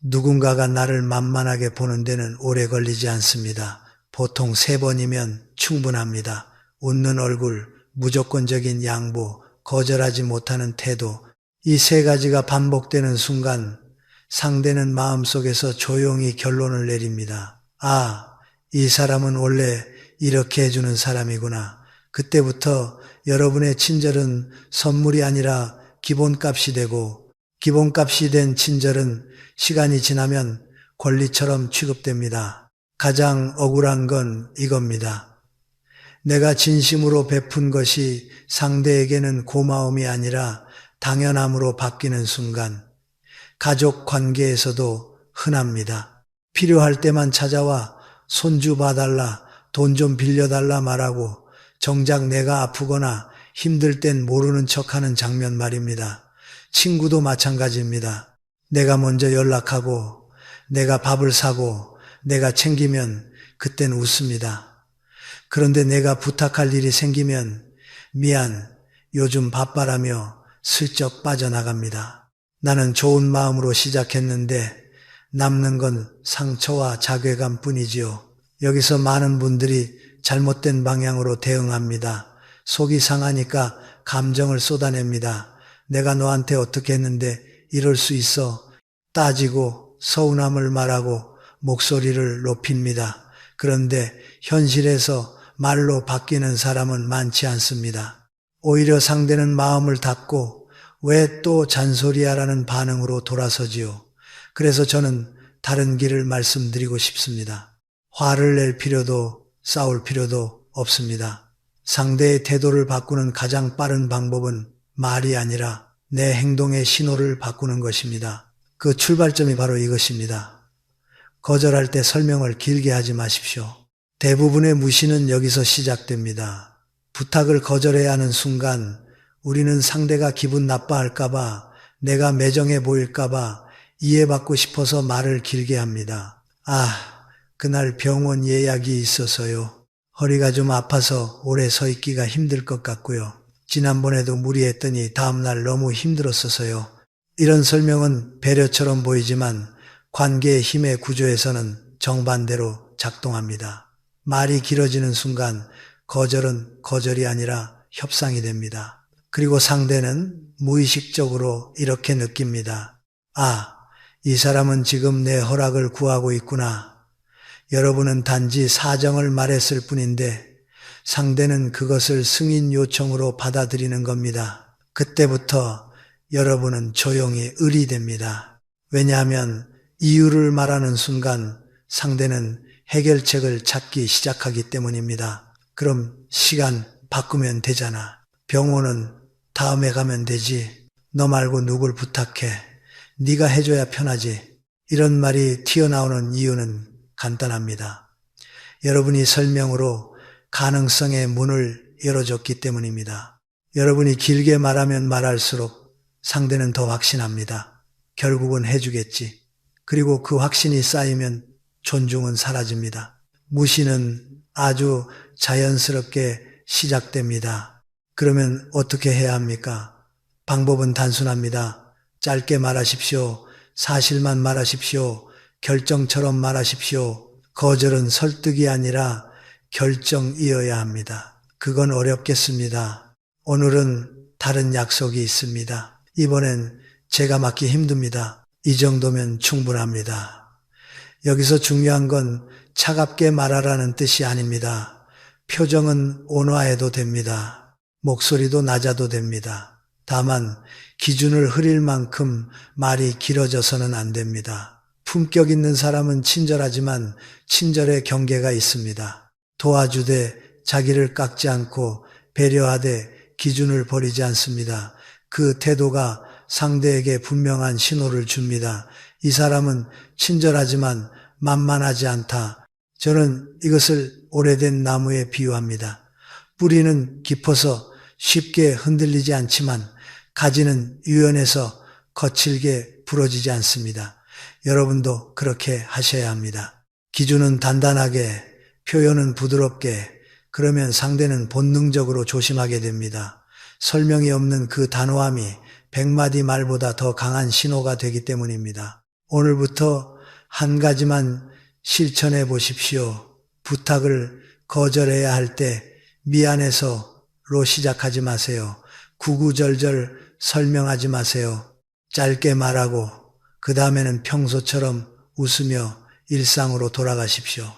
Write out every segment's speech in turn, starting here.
누군가가 나를 만만하게 보는 데는 오래 걸리지 않습니다. 보통 3번이면 충분합니다. 웃는 얼굴, 무조건적인 양보, 거절하지 못하는 태도, 이 3가지가 반복되는 순간 상대는 마음속에서 조용히 결론을 내립니다. 아, 이 사람은 원래 이렇게 해주는 사람이구나. 그때부터 여러분의 친절은 선물이 아니라 기본값이 되고, 기본값이 된 친절은 시간이 지나면 권리처럼 취급됩니다. 가장 억울한 건 이겁니다. 내가 진심으로 베푼 것이 상대에게는 고마움이 아니라 당연함으로 바뀌는 순간, 가족 관계에서도 흔합니다. 필요할 때만 찾아와 손주 봐달라, 돈 좀 빌려달라 말하고 정작 내가 아프거나 힘들 땐 모르는 척하는 장면 말입니다. 친구도 마찬가지입니다. 내가 먼저 연락하고 내가 밥을 사고 내가 챙기면 그땐 웃습니다. 그런데 내가 부탁할 일이 생기면 미안, 요즘 바빠라며 슬쩍 빠져나갑니다. 나는 좋은 마음으로 시작했는데 남는 건 상처와 자괴감 뿐이지요. 여기서 많은 분들이 잘못된 방향으로 대응합니다. 속이 상하니까 감정을 쏟아냅니다. 내가 너한테 어떻게 했는데 이럴 수 있어. 따지고 서운함을 말하고 목소리를 높입니다. 그런데 현실에서 말로 바뀌는 사람은 많지 않습니다. 오히려 상대는 마음을 닫고 왜 또 잔소리야라는 반응으로 돌아서지요. 그래서 저는 다른 길을 말씀드리고 싶습니다. 화를 낼 필요도 싸울 필요도 없습니다. 상대의 태도를 바꾸는 가장 빠른 방법은 말이 아니라 내 행동의 신호를 바꾸는 것입니다. 그 출발점이 바로 이것입니다. 거절할 때 설명을 길게 하지 마십시오. 대부분의 무시는 여기서 시작됩니다. 부탁을 거절해야 하는 순간 우리는 상대가 기분 나빠할까봐, 내가 매정해 보일까봐 이해받고 싶어서 말을 길게 합니다. 아, 그날 병원 예약이 있어서요. 허리가 좀 아파서 오래 서 있기가 힘들 것 같고요. 지난번에도 무리했더니 다음날 너무 힘들었어서요. 이런 설명은 배려처럼 보이지만 관계의 힘의 구조에서는 정반대로 작동합니다. 말이 길어지는 순간 거절은 거절이 아니라 협상이 됩니다. 그리고 상대는 무의식적으로 이렇게 느낍니다. 아, 이 사람은 지금 내 허락을 구하고 있구나. 여러분은 단지 사정을 말했을 뿐인데 상대는 그것을 승인 요청으로 받아들이는 겁니다. 그때부터 여러분은 조용히 을이 됩니다. 왜냐하면 이유를 말하는 순간 상대는 해결책을 찾기 시작하기 때문입니다. 그럼 시간 바꾸면 되잖아. 병원은 다음에 가면 되지. 너 말고 누굴 부탁해. 네가 해줘야 편하지. 이런 말이 튀어나오는 이유는 간단합니다. 여러분이 설명으로 가능성의 문을 열어줬기 때문입니다. 여러분이 길게 말하면 말할수록 상대는 더 확신합니다. 결국은 해주겠지. 그리고 그 확신이 쌓이면 존중은 사라집니다. 무시는 아주 자연스럽게 시작됩니다. 그러면 어떻게 해야 합니까? 방법은 단순합니다. 짧게 말하십시오. 사실만 말하십시오. 결정처럼 말하십시오. 거절은 설득이 아니라 결정이어야 합니다. 그건 어렵겠습니다. 오늘은 다른 약속이 있습니다. 이번엔 제가 맡기 힘듭니다. 이 정도면 충분합니다. 여기서 중요한 건 차갑게 말하라는 뜻이 아닙니다. 표정은 온화해도 됩니다. 목소리도 낮아도 됩니다. 다만 기준을 흐릴 만큼 말이 길어져서는 안 됩니다. 품격 있는 사람은 친절하지만 친절의 경계가 있습니다. 도와주되 자기를 깎지 않고 배려하되 기준을 버리지 않습니다. 그 태도가 상대에게 분명한 신호를 줍니다. 이 사람은 친절하지만 만만하지 않다. 저는 이것을 오래된 나무에 비유합니다. 뿌리는 깊어서 쉽게 흔들리지 않지만 가지는 유연해서 거칠게 부러지지 않습니다. 여러분도 그렇게 하셔야 합니다. 기준은 단단하게, 표현은 부드럽게, 그러면 상대는 본능적으로 조심하게 됩니다. 설명이 없는 그 단호함이 100마디 말보다 더 강한 신호가 되기 때문입니다. 오늘부터 한 가지만 실천해 보십시오. 부탁을 거절해야 할 때 미안해서로 시작하지 마세요. 구구절절 설명하지 마세요. 짧게 말하고 그 다음에는 평소처럼 웃으며 일상으로 돌아가십시오.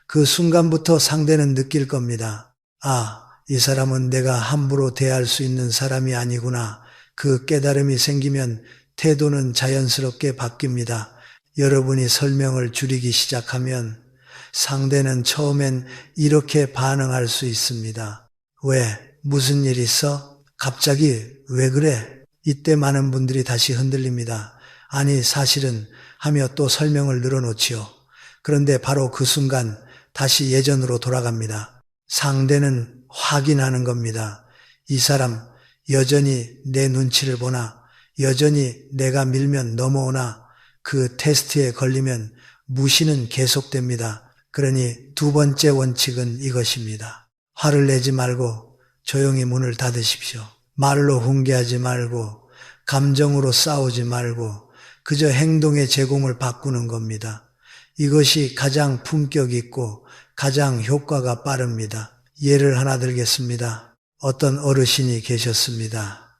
그 순간부터 상대는 느낄 겁니다. 아, 이 사람은 내가 함부로 대할 수 있는 사람이 아니구나. 그 깨달음이 생기면 태도는 자연스럽게 바뀝니다. 여러분이 설명을 줄이기 시작하면 상대는 처음엔 이렇게 반응할 수 있습니다. 왜? 무슨 일 있어? 갑자기 왜 그래? 이때 많은 분들이 다시 흔들립니다. 아니, 사실은 하며 또 설명을 늘어놓지요. 그런데 바로 그 순간 다시 예전으로 돌아갑니다. 상대는 확인하는 겁니다. 이 사람 여전히 내 눈치를 보나? 여전히 내가 밀면 넘어오나? 그 테스트에 걸리면 무시는 계속됩니다. 그러니 두 번째 원칙은 이것입니다. 화를 내지 말고 조용히 문을 닫으십시오. 말로 훈계하지 말고 감정으로 싸우지 말고 그저 행동의 제공을 바꾸는 겁니다. 이것이 가장 품격 있고 가장 효과가 빠릅니다. 예를 하나 들겠습니다. 어떤 어르신이 계셨습니다.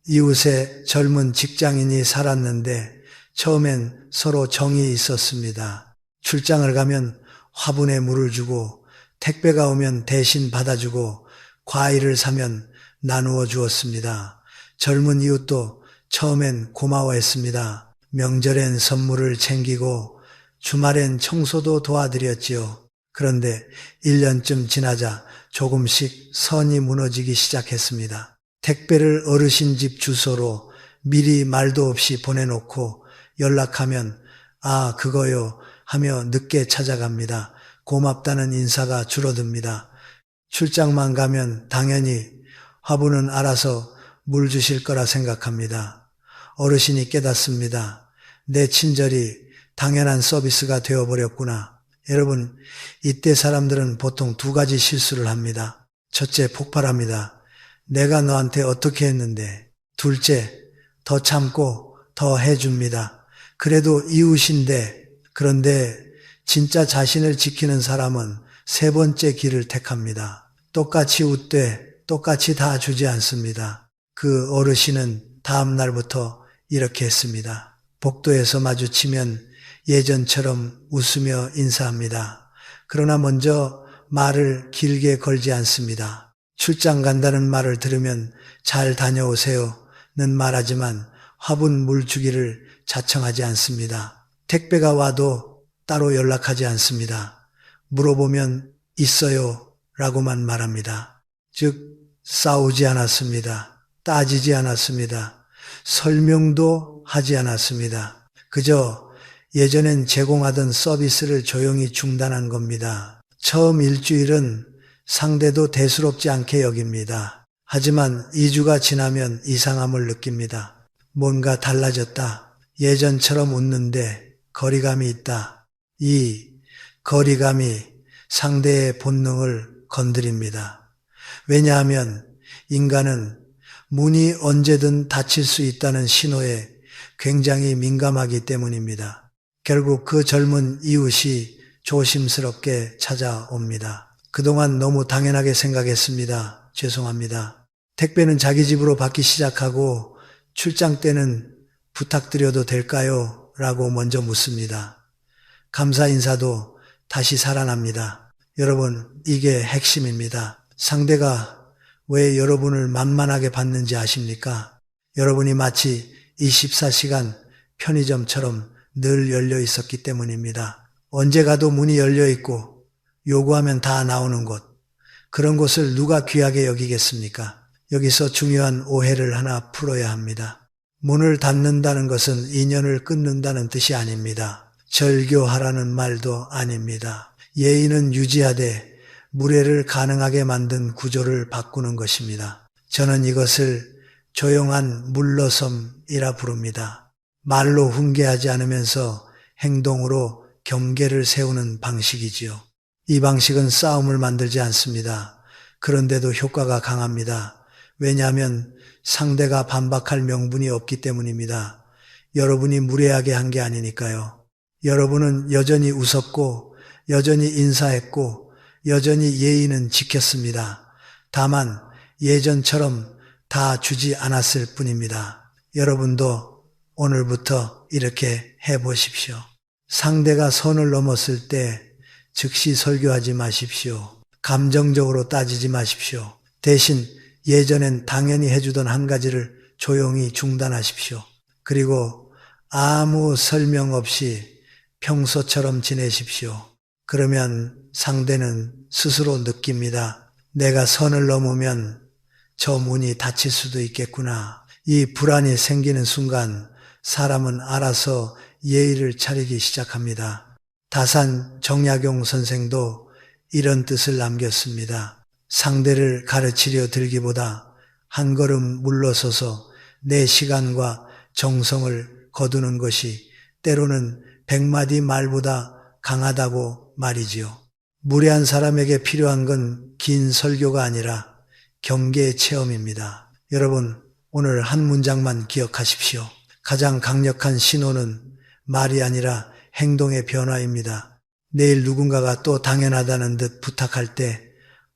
이웃에 젊은 직장인이 살았는데 처음엔 서로 정이 있었습니다. 출장을 가면 화분에 물을 주고 택배가 오면 대신 받아주고 과일을 사면 나누어 주었습니다. 젊은 이웃도 처음엔 고마워했습니다. 명절엔 선물을 챙기고 주말엔 청소도 도와드렸지요. 그런데 1년쯤 지나자 조금씩 선이 무너지기 시작했습니다. 택배를 어르신 집 주소로 미리 말도 없이 보내놓고 연락하면 아, 그거요 하며 늦게 찾아갑니다. 고맙다는 인사가 줄어듭니다. 출장만 가면 당연히 화분은 알아서 물 주실 거라 생각합니다. 어르신이 깨닫습니다. 내 친절이 당연한 서비스가 되어버렸구나. 여러분, 이때 사람들은 보통 두 가지 실수를 합니다. 첫째, 폭발합니다. 내가 너한테 어떻게 했는데. 둘째, 더 참고 더 해줍니다. 그래도 이웃인데, 그런데 진짜 자신을 지키는 사람은 세 번째 길을 택합니다. 똑같이 웃되 똑같이 다 주지 않습니다. 그 어르신은 다음 날부터 이렇게 했습니다. 복도에서 마주치면 예전처럼 웃으며 인사합니다. 그러나 먼저 말을 길게 걸지 않습니다. 출장 간다는 말을 들으면 잘 다녀오세요는 말하지만 화분 물 주기를 자청하지 않습니다. 택배가 와도 따로 연락하지 않습니다. 물어보면 있어요 라고만 말합니다. 즉 싸우지 않았습니다. 따지지 않았습니다. 설명도 하지 않았습니다. 그저 예전엔 제공하던 서비스를 조용히 중단한 겁니다. 처음 일주일은 상대도 대수롭지 않게 여깁니다. 하지만 2주가 지나면 이상함을 느낍니다. 뭔가 달라졌다. 예전처럼 웃는데 거리감이 있다. 이 거리감이 상대의 본능을 건드립니다. 왜냐하면 인간은 문이 언제든 닫힐 수 있다는 신호에 굉장히 민감하기 때문입니다. 결국 그 젊은 이웃이 조심스럽게 찾아옵니다. 그동안 너무 당연하게 생각했습니다. 죄송합니다. 택배는 자기 집으로 받기 시작하고 출장 때는 부탁드려도 될까요? 라고 먼저 묻습니다. 감사 인사도 다시 살아납니다. 여러분, 이게 핵심입니다. 상대가 왜 여러분을 만만하게 받는지 아십니까? 여러분이 마치 24시간 편의점처럼 늘 열려 있었기 때문입니다. 언제 가도 문이 열려 있고 요구하면 다 나오는 곳. 그런 곳을 누가 귀하게 여기겠습니까? 여기서 중요한 오해를 하나 풀어야 합니다. 문을 닫는다는 것은 인연을 끊는다는 뜻이 아닙니다. 절교하라는 말도 아닙니다. 예의는 유지하되 무례를 가능하게 만든 구조를 바꾸는 것입니다. 저는 이것을 조용한 물러섬이라 부릅니다. 말로 훈계하지 않으면서 행동으로 경계를 세우는 방식이지요. 이 방식은 싸움을 만들지 않습니다. 그런데도 효과가 강합니다. 왜냐하면 상대가 반박할 명분이 없기 때문입니다. 여러분이 무례하게 한 게 아니니까요. 여러분은 여전히 웃었고, 여전히 인사했고, 여전히 예의는 지켰습니다. 다만 예전처럼 다 주지 않았을 뿐입니다. 여러분도 오늘부터 이렇게 해보십시오. 상대가 선을 넘었을 때 즉시 설교하지 마십시오. 감정적으로 따지지 마십시오. 대신 예전엔 당연히 해주던 한 가지를 조용히 중단하십시오. 그리고 아무 설명 없이 평소처럼 지내십시오. 그러면 상대는 스스로 느낍니다. 내가 선을 넘으면 저 문이 닫힐 수도 있겠구나. 이 불안이 생기는 순간 사람은 알아서 예의를 차리기 시작합니다. 다산 정약용 선생도 이런 뜻을 남겼습니다. 상대를 가르치려 들기보다 한 걸음 물러서서 내 시간과 정성을 거두는 것이 때로는 100마디 말보다 강하다고 말이지요. 무례한 사람에게 필요한 건 긴 설교가 아니라 경계의 체험입니다. 여러분, 오늘 한 문장만 기억하십시오. 가장 강력한 신호는 말이 아니라 행동의 변화입니다. 내일 누군가가 또 당연하다는 듯 부탁할 때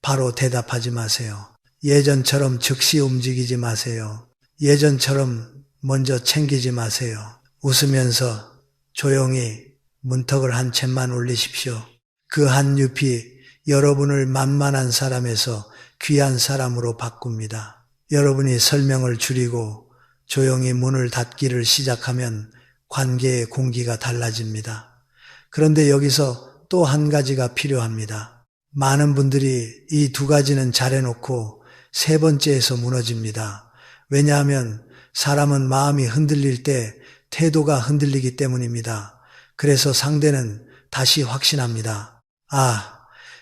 바로 대답하지 마세요. 예전처럼 즉시 움직이지 마세요. 예전처럼 먼저 챙기지 마세요. 웃으면서 조용히 문턱을 한 채만 올리십시오. 그 한 잎이 여러분을 만만한 사람에서 귀한 사람으로 바꿉니다. 여러분이 설명을 줄이고 조용히 문을 닫기를 시작하면 관계의 공기가 달라집니다. 그런데 여기서 또 한 가지가 필요합니다. 많은 분들이 이 두 가지는 잘해놓고 세 번째에서 무너집니다. 왜냐하면 사람은 마음이 흔들릴 때 태도가 흔들리기 때문입니다. 그래서 상대는 다시 확신합니다.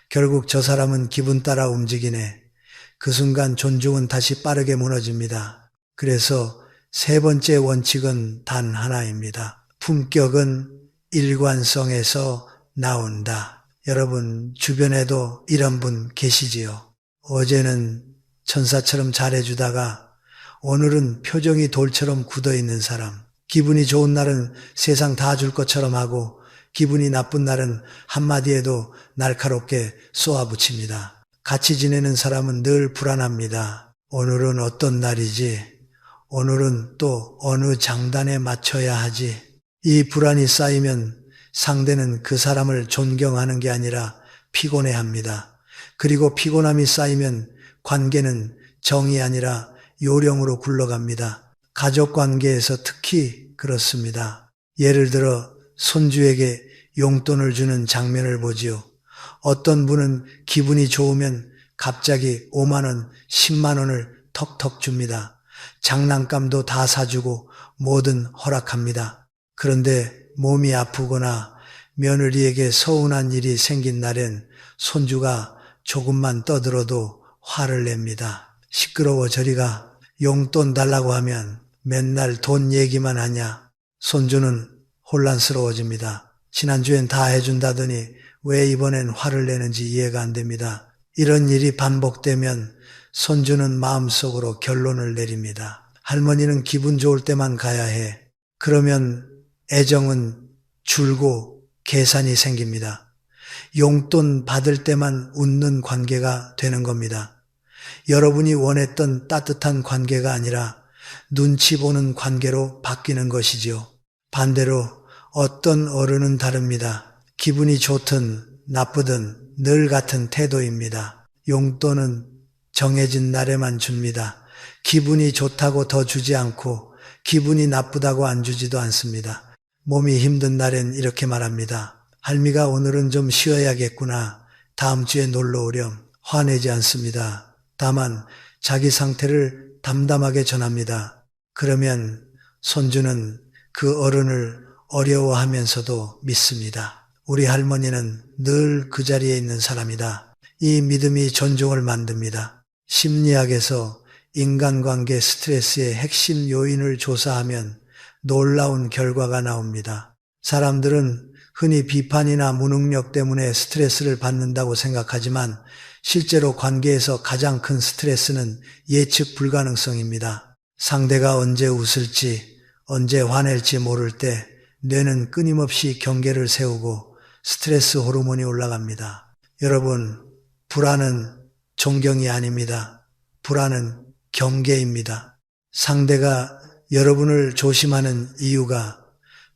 결국 저 사람은 기분 따라 움직이네. 그 순간 존중은 다시 빠르게 무너집니다. 그래서 세 번째 원칙은 단 하나입니다. 품격은 일관성에서 나온다. 여러분 주변에도 이런 분 계시지요? 어제는 천사처럼 잘해주다가 오늘은 표정이 돌처럼 굳어있는 사람. 기분이 좋은 날은 세상 다 줄 것처럼 하고 기분이 나쁜 날은 한마디에도 날카롭게 쏘아붙입니다. 같이 지내는 사람은 늘 불안합니다. 오늘은 어떤 날이지? 오늘은 또 어느 장단에 맞춰야 하지? 이 불안이 쌓이면 상대는 그 사람을 존경하는 게 아니라 피곤해합니다. 그리고 피곤함이 쌓이면 관계는 정이 아니라 요령으로 굴러갑니다. 가족 관계에서 특히 그렇습니다. 예를 들어 손주에게 용돈을 주는 장면을 보지요. 어떤 분은 기분이 좋으면 갑자기 5만 원, 10만 원을 턱턱 줍니다. 장난감도 다 사주고 뭐든 허락합니다. 그런데 몸이 아프거나 며느리에게 서운한 일이 생긴 날엔 손주가 조금만 떠들어도 화를 냅니다. 시끄러워 저리가. 용돈 달라고 하면 맨날 돈 얘기만 하냐. 손주는 혼란스러워집니다. 지난주엔 다 해준다더니 왜 이번엔 화를 내는지 이해가 안 됩니다. 이런 일이 반복되면 손주는 마음속으로 결론을 내립니다. 할머니는 기분 좋을 때만 가야 해. 그러면 애정은 줄고 계산이 생깁니다. 용돈 받을 때만 웃는 관계가 되는 겁니다. 여러분이 원했던 따뜻한 관계가 아니라 눈치 보는 관계로 바뀌는 것이지요. 반대로 어떤 어른은 다릅니다. 기분이 좋든 나쁘든 늘 같은 태도입니다. 용돈은 정해진 날에만 줍니다. 기분이 좋다고 더 주지 않고 기분이 나쁘다고 안 주지도 않습니다. 몸이 힘든 날엔 이렇게 말합니다. 할미가 오늘은 좀 쉬어야겠구나. 다음 주에 놀러 오렴. 화내지 않습니다. 다만 자기 상태를 담담하게 전합니다. 그러면 손주는 그 어른을 어려워하면서도 믿습니다. 우리 할머니는 늘 그 자리에 있는 사람이다. 이 믿음이 존중을 만듭니다. 심리학에서 인간관계 스트레스의 핵심 요인을 조사하면 놀라운 결과가 나옵니다. 사람들은 흔히 비판이나 무능력 때문에 스트레스를 받는다고 생각하지만 실제로 관계에서 가장 큰 스트레스는 예측 불가능성입니다. 상대가 언제 웃을지, 언제 화낼지 모를 때 뇌는 끊임없이 경계를 세우고 스트레스 호르몬이 올라갑니다. 여러분, 불안은 존경이 아닙니다. 불안은 경계입니다. 상대가 여러분을 조심하는 이유가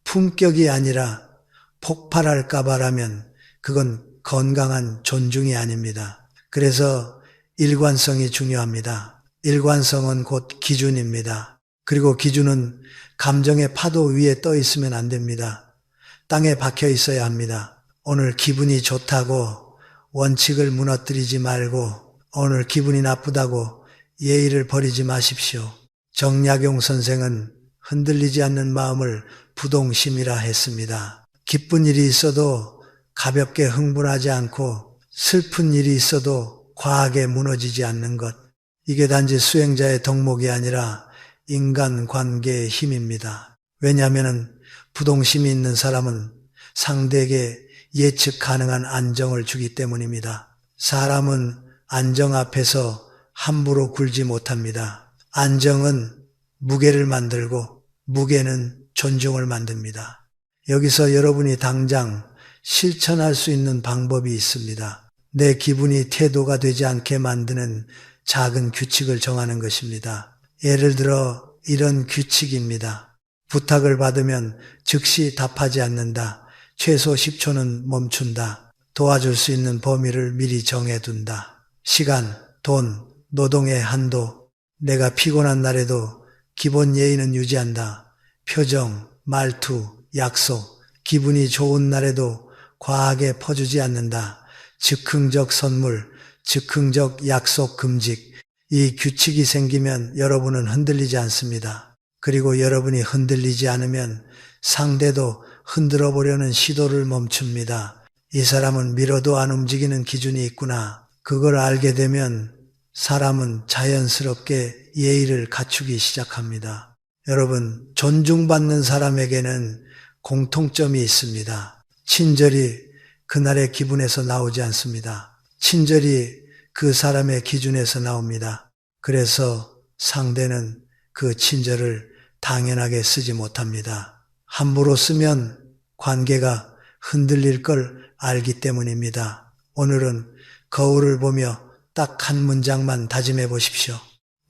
품격이 아니라 폭발할까봐라면 그건 건강한 존중이 아닙니다. 그래서 일관성이 중요합니다. 일관성은 곧 기준입니다. 그리고 기준은 감정의 파도 위에 떠 있으면 안 됩니다. 땅에 박혀 있어야 합니다. 오늘 기분이 좋다고 원칙을 무너뜨리지 말고 오늘 기분이 나쁘다고 예의를 버리지 마십시오. 정약용 선생은 흔들리지 않는 마음을 부동심이라 했습니다. 기쁜 일이 있어도 가볍게 흥분하지 않고 슬픈 일이 있어도 과하게 무너지지 않는 것. 이게 단지 수행자의 덕목이 아니라 인간관계의 힘입니다. 왜냐하면 부동심이 있는 사람은 상대에게 예측 가능한 안정을 주기 때문입니다. 사람은 안정 앞에서 함부로 굴지 못합니다. 안정은 무게를 만들고 무게는 존중을 만듭니다. 여기서 여러분이 당장 실천할 수 있는 방법이 있습니다. 내 기분이 태도가 되지 않게 만드는 작은 규칙을 정하는 것입니다. 예를 들어 이런 규칙입니다. 부탁을 받으면 즉시 답하지 않는다. 최소 10초는 멈춘다. 도와줄 수 있는 범위를 미리 정해둔다. 시간, 돈, 노동의 한도. 내가 피곤한 날에도 기본 예의는 유지한다. 표정, 말투, 약속. 기분이 좋은 날에도 과하게 퍼주지 않는다. 즉흥적 선물, 즉흥적 약속 금직. 이 규칙이 생기면 여러분은 흔들리지 않습니다. 그리고 여러분이 흔들리지 않으면 상대도 흔들어 보려는 시도를 멈춥니다. 이 사람은 밀어도 안 움직이는 기준이 있구나. 그걸 알게 되면 사람은 자연스럽게 예의를 갖추기 시작합니다. 여러분, 존중받는 사람에게는 공통점이 있습니다. 친절이 그날의 기분에서 나오지 않습니다. 친절이 그 사람의 기준에서 나옵니다. 그래서 상대는 그 친절을 당연하게 쓰지 못합니다. 함부로 쓰면 관계가 흔들릴 걸 알기 때문입니다. 오늘은 거울을 보며 딱 한 문장만 다짐해 보십시오.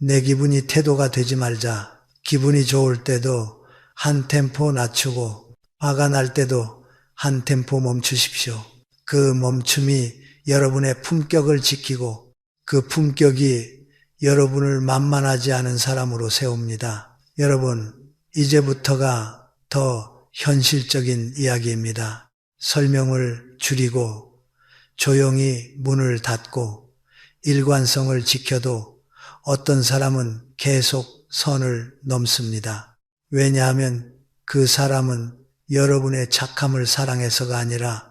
내 기분이 태도가 되지 말자. 기분이 좋을 때도 한 템포 낮추고 화가 날 때도 한 템포 멈추십시오. 그 멈춤이 여러분의 품격을 지키고 그 품격이 여러분을 만만하지 않은 사람으로 세웁니다. 여러분, 이제부터가 더 현실적인 이야기입니다. 설명을 줄이고 조용히 문을 닫고 일관성을 지켜도 어떤 사람은 계속 선을 넘습니다. 왜냐하면 그 사람은 여러분의 착함을 사랑해서가 아니라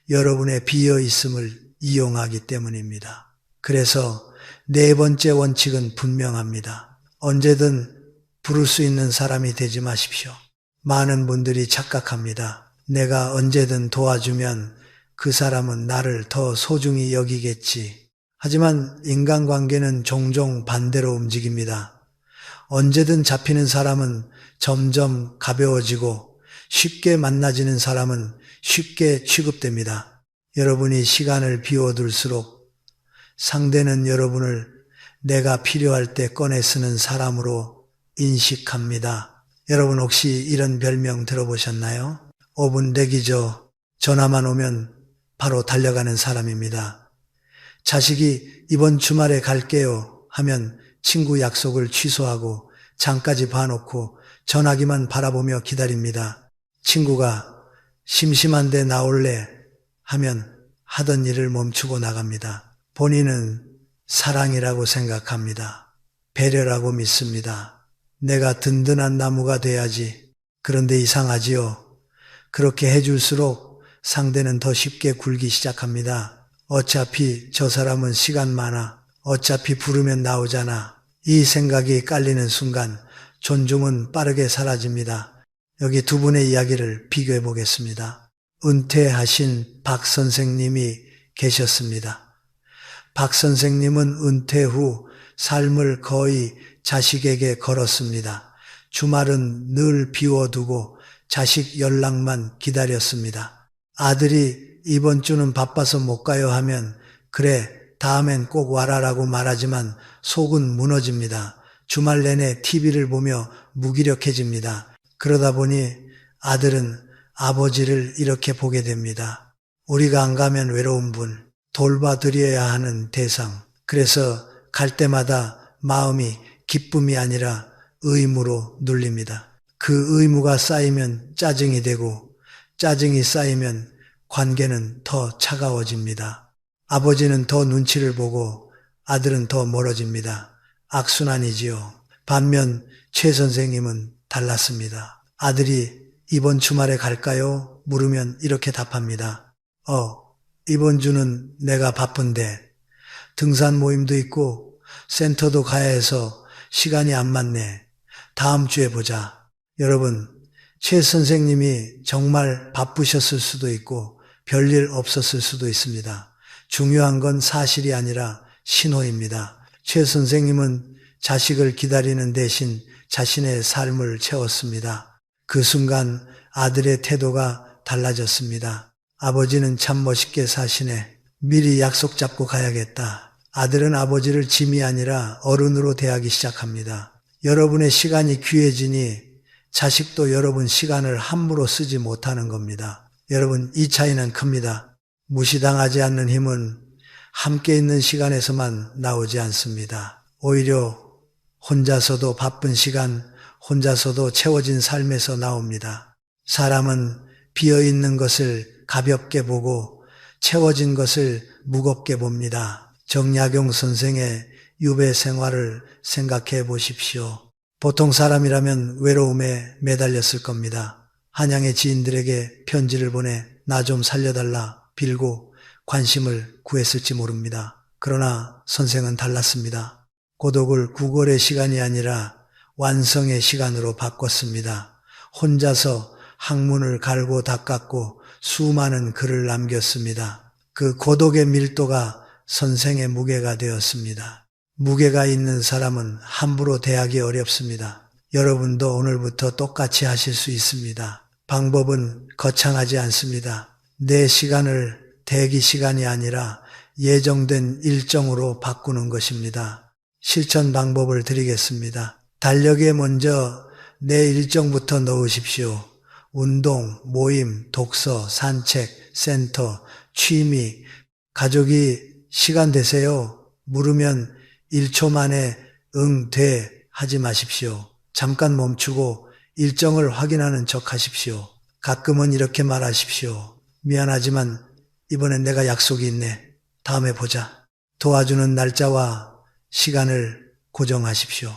여러분의 비어있음을 이용하기 때문입니다. 그래서 네 번째 원칙은 분명합니다. 언제든 부를 수 있는 사람이 되지 마십시오. 많은 분들이 착각합니다. 내가 언제든 도와주면 그 사람은 나를 더 소중히 여기겠지. 하지만 인간관계는 종종 반대로 움직입니다. 언제든 잡히는 사람은 점점 가벼워지고 쉽게 만나지는 사람은 쉽게 취급됩니다. 여러분이 시간을 비워둘수록 상대는 여러분을 내가 필요할 때 꺼내 쓰는 사람으로 인식합니다. 여러분 혹시 이런 별명 들어보셨나요? 5분 대기죠. 전화만 오면 바로 달려가는 사람입니다. 자식이 이번 주말에 갈게요 하면 친구 약속을 취소하고 장까지 봐놓고 전화기만 바라보며 기다립니다. 친구가 심심한데 나올래 하면 하던 일을 멈추고 나갑니다. 본인은 사랑이라고 생각합니다. 배려라고 믿습니다. 내가 든든한 나무가 돼야지. 그런데 이상하지요. 그렇게 해줄수록 상대는 더 쉽게 굴기 시작합니다. 어차피 저 사람은 시간 많아. 어차피 부르면 나오잖아. 이 생각이 깔리는 순간 존중은 빠르게 사라집니다. 여기 두 분의 이야기를 비교해 보겠습니다. 은퇴하신 박 선생님이 계셨습니다. 박 선생님은 은퇴 후 삶을 거의 자식에게 걸었습니다. 주말은 늘 비워두고 자식 연락만 기다렸습니다. 아들이 이번 주는 바빠서 못 가요 하면 그래 다음엔 꼭 와라라고 말하지만 속은 무너집니다. 주말 내내 TV를 보며 무기력해집니다. 그러다 보니 아들은 아버지를 이렇게 보게 됩니다. 우리가 안 가면 외로운 분, 돌봐드려야 하는 대상. 그래서 갈 때마다 마음이 기쁨이 아니라 의무로 눌립니다. 그 의무가 쌓이면 짜증이 되고 짜증이 쌓이면 관계는 더 차가워집니다. 아버지는 더 눈치를 보고 아들은 더 멀어집니다. 악순환이지요. 반면 최 선생님은 달랐습니다. 아들이 이번 주말에 갈까요? 물으면 이렇게 답합니다. 이번 주는 내가 바쁜데 등산 모임도 있고 센터도 가야 해서 시간이 안 맞네. 다음 주에 보자. 여러분, 최 선생님이 정말 바쁘셨을 수도 있고 별일 없었을 수도 있습니다. 중요한 건 사실이 아니라 신호입니다. 최 선생님은 자식을 기다리는 대신 자신의 삶을 채웠습니다. 그 순간 아들의 태도가 달라졌습니다. 아버지는 참 멋있게 사시네. 미리 약속 잡고 가야겠다. 아들은 아버지를 짐이 아니라 어른으로 대하기 시작합니다. 여러분의 시간이 귀해지니 자식도 여러분 시간을 함부로 쓰지 못하는 겁니다. 여러분, 이 차이는 큽니다. 무시당하지 않는 힘은 함께 있는 시간에서만 나오지 않습니다. 오히려 혼자서도 바쁜 시간, 혼자서도 채워진 삶에서 나옵니다. 사람은 비어있는 것을 가볍게 보고 채워진 것을 무겁게 봅니다. 정약용 선생의 유배 생활을 생각해 보십시오. 보통 사람이라면 외로움에 매달렸을 겁니다. 한양의 지인들에게 편지를 보내 나 좀 살려달라 빌고 관심을 구했을지 모릅니다. 그러나 선생은 달랐습니다. 고독을 구걸의 시간이 아니라 완성의 시간으로 바꿨습니다. 혼자서 학문을 갈고 닦았고 수많은 글을 남겼습니다. 그 고독의 밀도가 선생의 무게가 되었습니다. 무게가 있는 사람은 함부로 대하기 어렵습니다. 여러분도 오늘부터 똑같이 하실 수 있습니다. 방법은 거창하지 않습니다. 내 시간을 대기 시간이 아니라 예정된 일정으로 바꾸는 것입니다. 실천 방법을 드리겠습니다. 달력에 먼저 내 일정부터 넣으십시오. 운동, 모임, 독서, 산책, 센터, 취미, 가족이 시간 되세요? 물으면 1초 만에 응, 돼 하지 마십시오. 잠깐 멈추고 일정을 확인하는 척 하십시오. 가끔은 이렇게 말하십시오. 미안하지만 이번엔 내가 약속이 있네. 다음에 보자. 도와주는 날짜와 시간을 고정하십시오.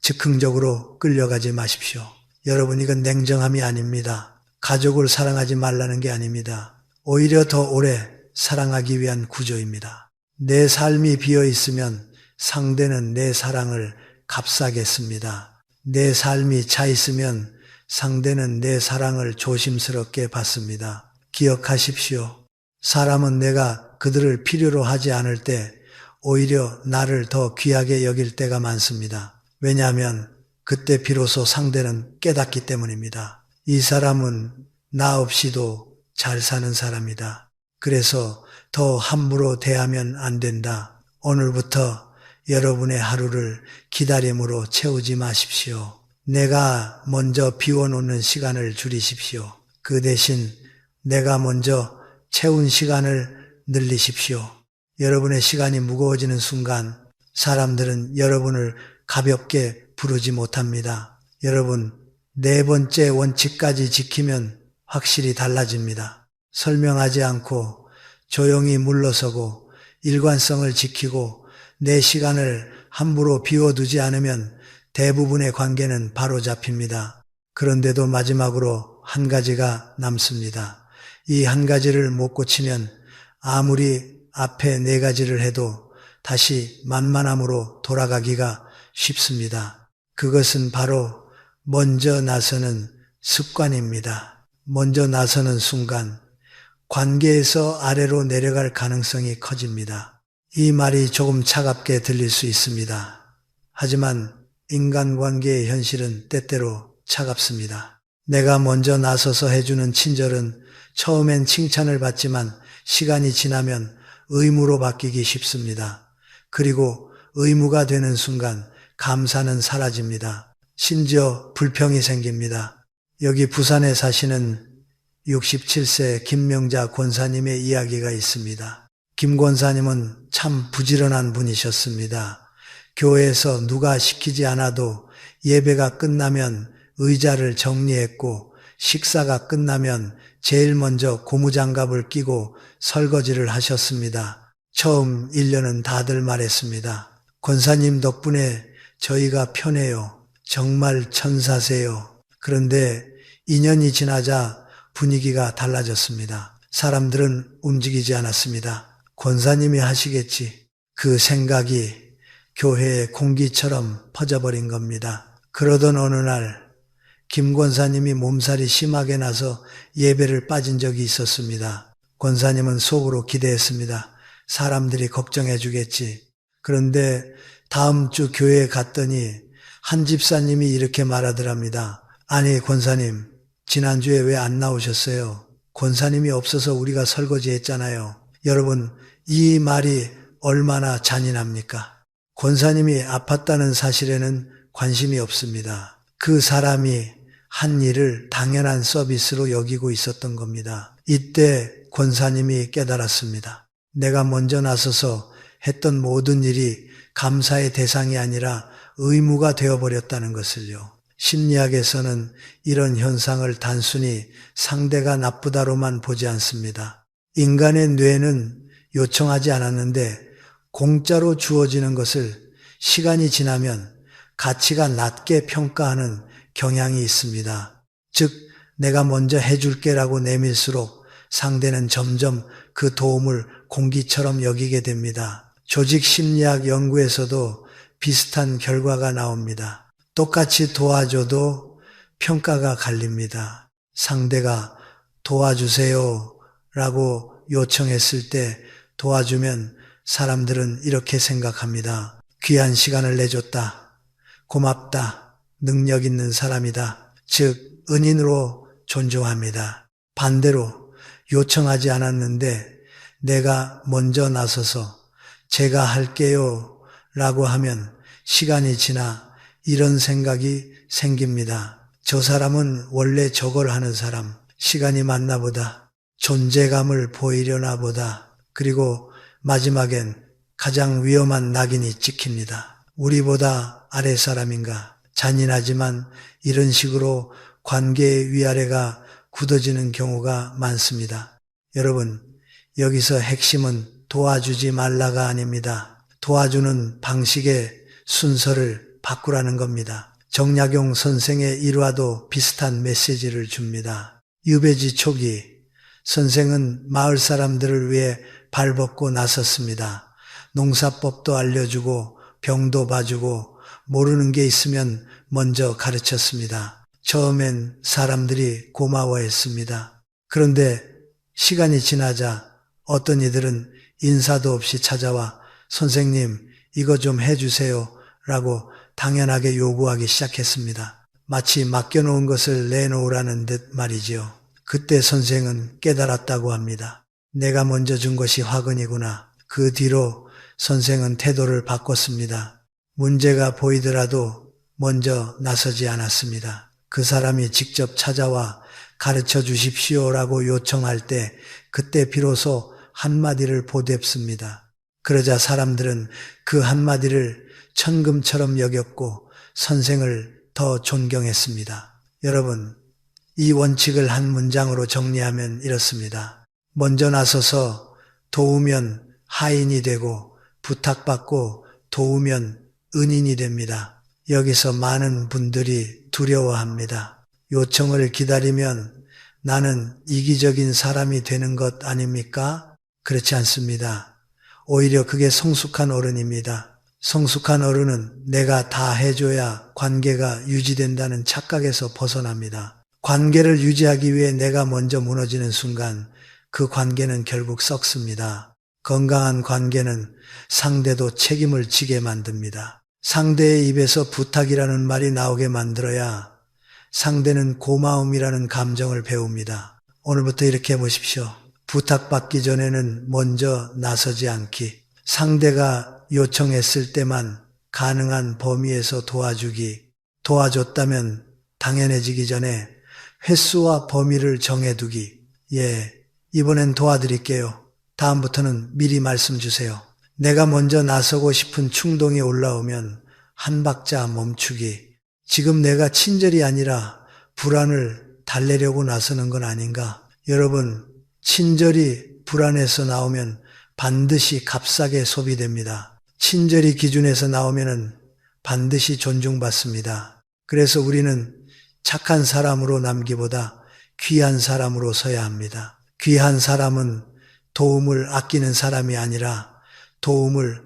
즉흥적으로 끌려가지 마십시오. 여러분, 이건 냉정함이 아닙니다. 가족을 사랑하지 말라는 게 아닙니다. 오히려 더 오래 사랑하기 위한 구조입니다. 내 삶이 비어 있으면 상대는 내 사랑을 값싸겠습니다. 내 삶이 차 있으면 상대는 내 사랑을 조심스럽게 받습니다. 기억하십시오. 사람은 내가 그들을 필요로 하지 않을 때 오히려 나를 더 귀하게 여길 때가 많습니다. 왜냐하면 그때 비로소 상대는 깨닫기 때문입니다. 이 사람은 나 없이도 잘 사는 사람이다. 그래서 더 함부로 대하면 안 된다. 오늘부터 여러분의 하루를 기다림으로 채우지 마십시오. 내가 먼저 비워놓는 시간을 줄이십시오. 그 대신 내가 먼저 채운 시간을 늘리십시오. 여러분의 시간이 무거워지는 순간 사람들은 여러분을 가볍게 부르지 못합니다. 여러분, 네 번째 원칙까지 지키면 확실히 달라집니다. 설명하지 않고 조용히 물러서고 일관성을 지키고 내 시간을 함부로 비워두지 않으면 대부분의 관계는 바로 잡힙니다. 그런데도 마지막으로 한 가지가 남습니다. 이 한 가지를 못 고치면 아무리 앞에 네 가지를 해도 다시 만만함으로 돌아가기가 쉽습니다. 그것은 바로 먼저 나서는 습관입니다. 먼저 나서는 순간 관계에서 아래로 내려갈 가능성이 커집니다. 이 말이 조금 차갑게 들릴 수 있습니다. 하지만 인간관계의 현실은 때때로 차갑습니다. 내가 먼저 나서서 해주는 친절은 처음엔 칭찬을 받지만 시간이 지나면 의무로 바뀌기 쉽습니다. 그리고 의무가 되는 순간 감사는 사라집니다. 심지어 불평이 생깁니다. 여기 부산에 사시는 67세 김명자 권사님의 이야기가 있습니다. 김 권사님은 참 부지런한 분이셨습니다. 교회에서 누가 시키지 않아도 예배가 끝나면 의자를 정리했고 식사가 끝나면 제일 먼저 고무장갑을 끼고 설거지를 하셨습니다. 처음 1년은 다들 말했습니다. 권사님 덕분에 저희가 편해요. 정말 천사세요. 그런데 2년이 지나자 분위기가 달라졌습니다. 사람들은 움직이지 않았습니다. 권사님이 하시겠지. 그 생각이 교회의 공기처럼 퍼져버린 겁니다. 그러던 어느 날 김 권사님이 몸살이 심하게 나서 예배를 빠진 적이 있었습니다. 권사님은 속으로 기대했습니다. 사람들이 걱정해 주겠지. 그런데 다음 주 교회에 갔더니 한 집사님이 이렇게 말하더랍니다. 아니 권사님, 지난주에 왜 안 나오셨어요? 권사님이 없어서 우리가 설거지했잖아요. 여러분, 이 말이 얼마나 잔인합니까? 권사님이 아팠다는 사실에는 관심이 없습니다. 그 사람이 한 일을 당연한 서비스로 여기고 있었던 겁니다. 이때 권사님이 깨달았습니다. 내가 먼저 나서서 했던 모든 일이 감사의 대상이 아니라 의무가 되어버렸다는 것을요. 심리학에서는 이런 현상을 단순히 상대가 나쁘다로만 보지 않습니다. 인간의 뇌는 요청하지 않았는데 공짜로 주어지는 것을 시간이 지나면 가치가 낮게 평가하는 경향이 있습니다. 즉, 내가 먼저 해줄게라고 내밀수록 상대는 점점 그 도움을 공기처럼 여기게 됩니다. 조직 심리학 연구에서도 비슷한 결과가 나옵니다. 똑같이 도와줘도 평가가 갈립니다. 상대가 도와주세요 라고 요청했을 때 도와주면 사람들은 이렇게 생각합니다. 귀한 시간을 내줬다. 고맙다. 능력 있는 사람이다. 즉, 은인으로 존중합니다. 반대로 요청하지 않았는데 내가 먼저 나서서 제가 할게요 라고 하면 시간이 지나 이런 생각이 생깁니다. 저 사람은 원래 저걸 하는 사람, 시간이 맞나 보다, 존재감을 보이려나 보다, 그리고 마지막엔 가장 위험한 낙인이 찍힙니다. 우리보다 아랫사람인가? 잔인하지만 이런 식으로 관계의 위아래가 굳어지는 경우가 많습니다. 여러분, 여기서 핵심은 도와주지 말라가 아닙니다. 도와주는 방식의 순서를 바꾸라는 겁니다. 정약용 선생의 일화도 비슷한 메시지를 줍니다. 유배지 초기 선생은 마을 사람들을 위해 발벗고 나섰습니다. 농사법도 알려주고 병도 봐주고 모르는 게 있으면 먼저 가르쳤습니다. 처음엔 사람들이 고마워했습니다. 그런데 시간이 지나자 어떤 이들은 인사도 없이 찾아와 선생님 이거 좀 해주세요 라고 당연하게 요구하기 시작했습니다. 마치 맡겨놓은 것을 내놓으라는 듯 말이지요. 그때 선생은 깨달았다고 합니다. 내가 먼저 준 것이 화근이구나. 그 뒤로 선생은 태도를 바꿨습니다. 문제가 보이더라도 먼저 나서지 않았습니다. 그 사람이 직접 찾아와 가르쳐 주십시오라고 요청할 때 그때 비로소 한마디를 보댑습니다. 그러자 사람들은 그 한마디를 천금처럼 여겼고 선생을 더 존경했습니다. 여러분, 이 원칙을 한 문장으로 정리하면 이렇습니다. 먼저 나서서 도우면 하인이 되고 부탁받고 도우면 은인이 됩니다. 여기서 많은 분들이 두려워합니다. 요청을 기다리면 나는 이기적인 사람이 되는 것 아닙니까? 그렇지 않습니다. 오히려 그게 성숙한 어른입니다. 성숙한 어른은 내가 다 해줘야 관계가 유지된다는 착각에서 벗어납니다. 관계를 유지하기 위해 내가 먼저 무너지는 순간 그 관계는 결국 썩습니다. 건강한 관계는 상대도 책임을 지게 만듭니다. 상대의 입에서 부탁이라는 말이 나오게 만들어야 상대는 고마움이라는 감정을 배웁니다. 오늘부터 이렇게 해보십시오. 부탁받기 전에는 먼저 나서지 않기. 상대가 요청했을 때만 가능한 범위에서 도와주기. 도와줬다면 당연해지기 전에 횟수와 범위를 정해두기. 이번엔 도와드릴게요. 다음부터는 미리 말씀 주세요. 내가 먼저 나서고 싶은 충동이 올라오면 한 박자 멈추기. 지금 내가 친절이 아니라 불안을 달래려고 나서는 건 아닌가? 여러분, 친절이 불안에서 나오면 반드시 값싸게 소비됩니다. 친절이 기준에서 나오면 반드시 존중받습니다. 그래서 우리는 착한 사람으로 남기보다 귀한 사람으로 서야 합니다. 귀한 사람은 도움을 아끼는 사람이 아니라 도움을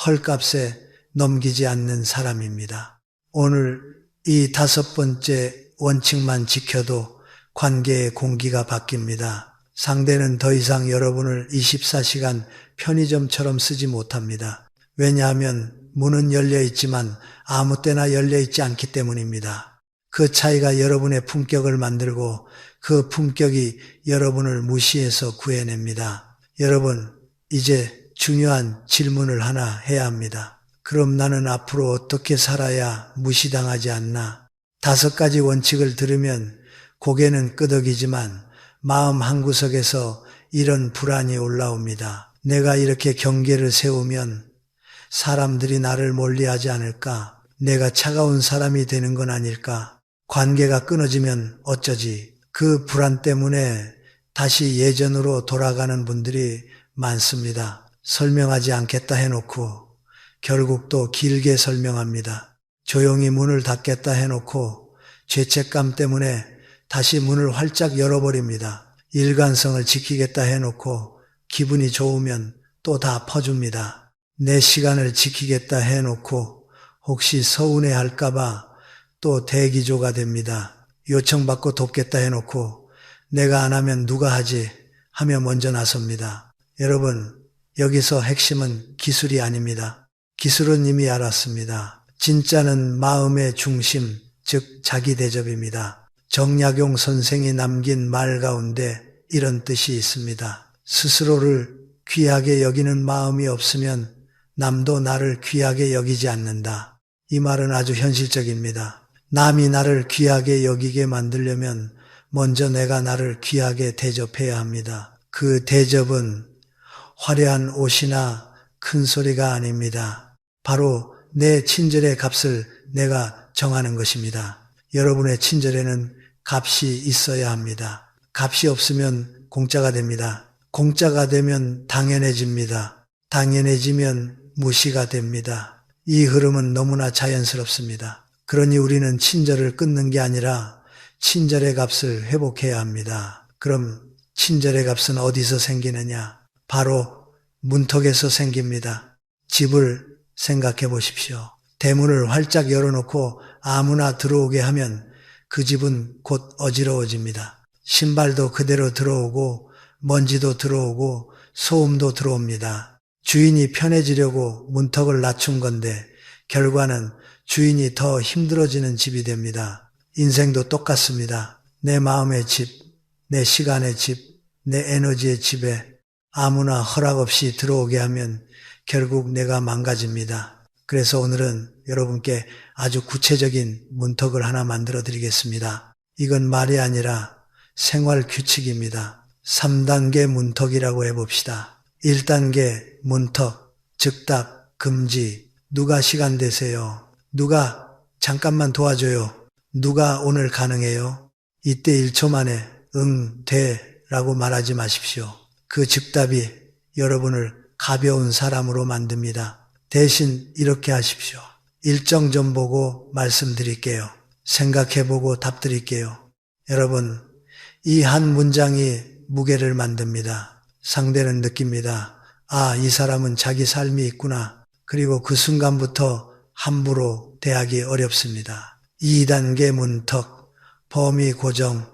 헐값에 넘기지 않는 사람입니다. 오늘 이 5번째 원칙만 지켜도 관계의 공기가 바뀝니다. 상대는 더 이상 여러분을 24시간 편의점처럼 쓰지 못합니다. 왜냐하면 문은 열려 있지만 아무 때나 열려 있지 않기 때문입니다. 그 차이가 여러분의 품격을 만들고 그 품격이 여러분을 무시해서 구해냅니다. 여러분, 이제 중요한 질문을 하나 해야 합니다. 그럼 나는 앞으로 어떻게 살아야 무시당하지 않나? 5가지 원칙을 들으면 고개는 끄덕이지만 마음 한구석에서 이런 불안이 올라옵니다. 내가 이렇게 경계를 세우면 사람들이 나를 멀리하지 않을까? 내가 차가운 사람이 되는 건 아닐까? 관계가 끊어지면 어쩌지? 그 불안 때문에 다시 예전으로 돌아가는 분들이 많습니다. 설명하지 않겠다 해놓고 결국 또 길게 설명합니다. 조용히 문을 닫겠다 해놓고 죄책감 때문에 다시 문을 활짝 열어버립니다. 일관성을 지키겠다 해놓고 기분이 좋으면 또 다 퍼줍니다. 내 시간을 지키겠다 해놓고 혹시 서운해할까봐 또 대기조가 됩니다. 요청받고 돕겠다 해놓고 내가 안 하면 누가 하지 하며 먼저 나섭니다. 여러분, 여기서 핵심은 기술이 아닙니다. 기술은 이미 알았습니다. 진짜는 마음의 중심, 즉 자기 대접입니다. 정약용 선생이 남긴 말 가운데 이런 뜻이 있습니다. 스스로를 귀하게 여기는 마음이 없으면 남도 나를 귀하게 여기지 않는다. 이 말은 아주 현실적입니다. 남이 나를 귀하게 여기게 만들려면 먼저 내가 나를 귀하게 대접해야 합니다. 그 대접은 화려한 옷이나 큰 소리가 아닙니다. 바로 내 친절의 값을 내가 정하는 것입니다. 여러분의 친절에는 값이 있어야 합니다. 값이 없으면 공짜가 됩니다. 공짜가 되면 당연해집니다. 당연해지면 무시가 됩니다. 이 흐름은 너무나 자연스럽습니다. 그러니 우리는 친절을 끊는 게 아니라 친절의 값을 회복해야 합니다. 그럼 친절의 값은 어디서 생기느냐? 바로 문턱에서 생깁니다. 집을 생각해 보십시오. 대문을 활짝 열어놓고 아무나 들어오게 하면 그 집은 곧 어지러워집니다. 신발도 그대로 들어오고 먼지도 들어오고 소음도 들어옵니다. 주인이 편해지려고 문턱을 낮춘 건데 결과는 주인이 더 힘들어지는 집이 됩니다. 인생도 똑같습니다. 내 마음의 집, 내 시간의 집, 내 에너지의 집에 아무나 허락 없이 들어오게 하면 결국 내가 망가집니다. 그래서 오늘은 여러분께 아주 구체적인 문턱을 하나 만들어 드리겠습니다. 이건 말이 아니라 생활 규칙입니다. 3단계 문턱이라고 해봅시다. 1단계 문턱, 즉답, 금지. 누가 시간 되세요? 누가 잠깐만 도와줘요? 누가 오늘 가능해요? 이때 1초 만에 응, 돼 라고 말하지 마십시오. 그 즉답이 여러분을 가벼운 사람으로 만듭니다. 대신 이렇게 하십시오. 일정 좀 보고 말씀드릴게요. 생각해보고 답 드릴게요. 여러분, 이 한 문장이 무게를 만듭니다. 상대는 느낍니다. 아, 이 사람은 자기 삶이 있구나. 그리고 그 순간부터 함부로 대하기 어렵습니다. 2단계 문턱, 범위 고정.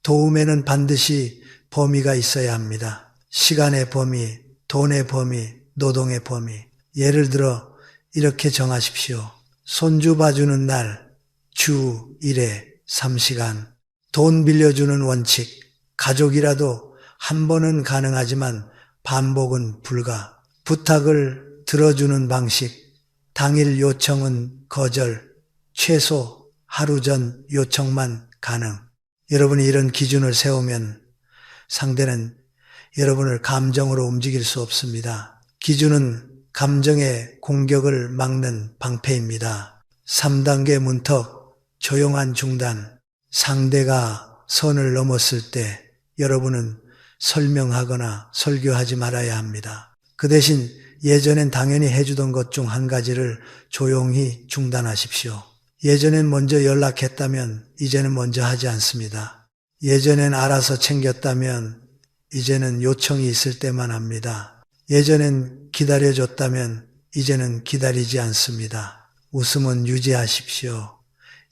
도움에는 반드시 범위가 있어야 합니다. 시간의 범위, 돈의 범위, 노동의 범위. 예를 들어 이렇게 정하십시오. 손주 봐주는 날, 주 1회 3시간. 돈 빌려주는 원칙, 가족이라도 한 번은 가능하지만 반복은 불가. 부탁을 들어주는 방식, 당일 요청은 거절, 최소 하루 전 요청만 가능. 여러분이 이런 기준을 세우면 상대는 여러분을 감정으로 움직일 수 없습니다. 기준은 감정의 공격을 막는 방패입니다. 3단계 문턱, 조용한 중단. 상대가 선을 넘었을 때 여러분은 설명하거나 설교하지 말아야 합니다. 그 대신 예전엔 당연히 해주던 것 중 한 가지를 조용히 중단하십시오. 예전엔 먼저 연락했다면 이제는 먼저 하지 않습니다. 예전엔 알아서 챙겼다면 이제는 요청이 있을 때만 합니다. 예전엔 기다려줬다면 이제는 기다리지 않습니다. 웃음은 유지하십시오.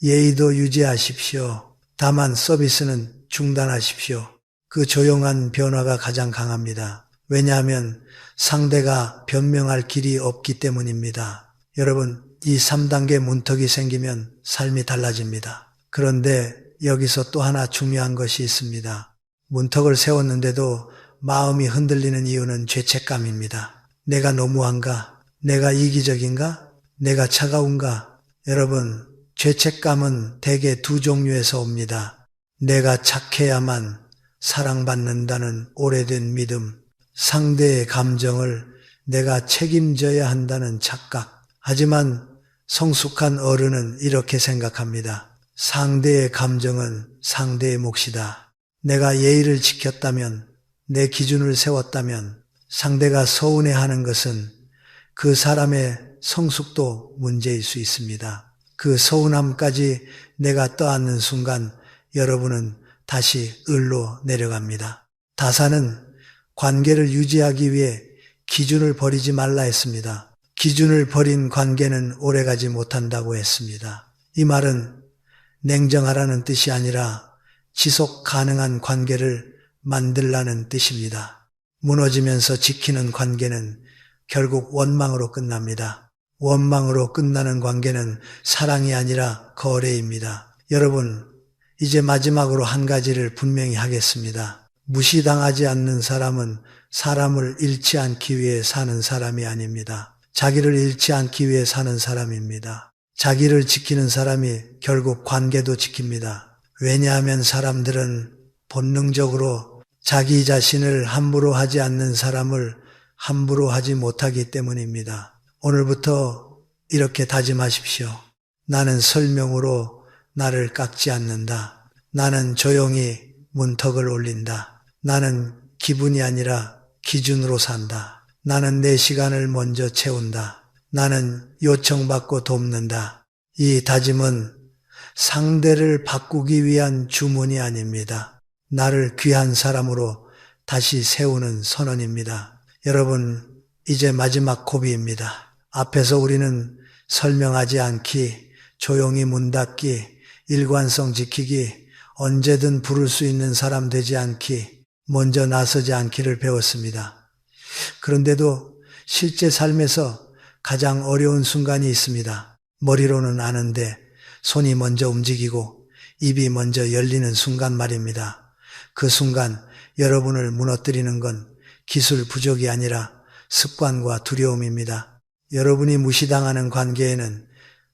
예의도 유지하십시오. 다만 서비스는 중단하십시오. 그 조용한 변화가 가장 강합니다. 왜냐하면 상대가 변명할 길이 없기 때문입니다. 여러분, 이 3단계 문턱이 생기면 삶이 달라집니다. 그런데 여기서 또 하나 중요한 것이 있습니다. 문턱을 세웠는데도 마음이 흔들리는 이유는 죄책감입니다. 내가 너무한가? 내가 이기적인가? 내가 차가운가? 여러분, 죄책감은 대개 두 종류에서 옵니다. 내가 착해야만 사랑받는다는 오래된 믿음, 상대의 감정을 내가 책임져야 한다는 착각. 하지만 성숙한 어른은 이렇게 생각합니다. 상대의 감정은 상대의 몫이다. 내가 예의를 지켰다면, 내 기준을 세웠다면 상대가 서운해하는 것은 그 사람의 성숙도 문제일 수 있습니다. 그 서운함까지 내가 떠안는 순간 여러분은 다시 을로 내려갑니다. 다사는 관계를 유지하기 위해 기준을 버리지 말라 했습니다. 기준을 버린 관계는 오래가지 못한다고 했습니다. 이 말은 냉정하라는 뜻이 아니라 지속 가능한 관계를 만들라는 뜻입니다. 무너지면서 지키는 관계는 결국 원망으로 끝납니다. 원망으로 끝나는 관계는 사랑이 아니라 거래입니다. 여러분, 이제 마지막으로 한 가지를 분명히 하겠습니다. 무시당하지 않는 사람은 사람을 잃지 않기 위해 사는 사람이 아닙니다. 자기를 잃지 않기 위해 사는 사람입니다. 자기를 지키는 사람이 결국 관계도 지킵니다. 왜냐하면 사람들은 본능적으로 자기 자신을 함부로 하지 않는 사람을 함부로 하지 못하기 때문입니다. 오늘부터 이렇게 다짐하십시오. 나는 설명으로 나를 깎지 않는다. 나는 조용히 문턱을 올린다. 나는 기분이 아니라 기준으로 산다. 나는 내 시간을 먼저 채운다. 나는 요청받고 돕는다. 이 다짐은 상대를 바꾸기 위한 주문이 아닙니다. 나를 귀한 사람으로 다시 세우는 선언입니다. 여러분, 이제 마지막 고비입니다. 앞에서 우리는 설명하지 않기, 조용히 문 닫기, 일관성 지키기, 언제든 부를 수 있는 사람 되지 않기, 먼저 나서지 않기를 배웠습니다. 그런데도 실제 삶에서 가장 어려운 순간이 있습니다. 머리로는 아는데 손이 먼저 움직이고 입이 먼저 열리는 순간 말입니다. 그 순간 여러분을 무너뜨리는 건 기술 부족이 아니라 습관과 두려움입니다. 여러분이 무시당하는 관계에는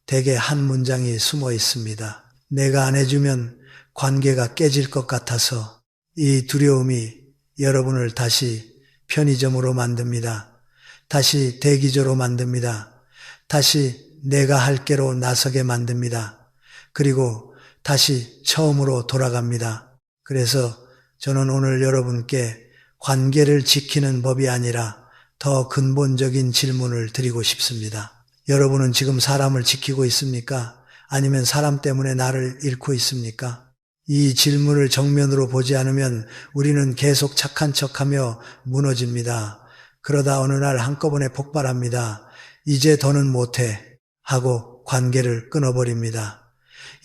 대개 한 문장이 숨어 있습니다. 내가 안 해주면 관계가 깨질 것 같아서. 이 두려움이 여러분을 다시 편의점으로 만듭니다. 다시 대기조로 만듭니다. 다시 내가 할게로 나서게 만듭니다. 그리고 다시 처음으로 돌아갑니다. 그래서 저는 오늘 여러분께 관계를 지키는 법이 아니라 더 근본적인 질문을 드리고 싶습니다. 여러분은 지금 사람을 지키고 있습니까? 아니면 사람 때문에 나를 잃고 있습니까? 이 질문을 정면으로 보지 않으면 우리는 계속 착한 척하며 무너집니다. 그러다 어느 날 한꺼번에 폭발합니다. 이제 더는 못해 하고 관계를 끊어버립니다.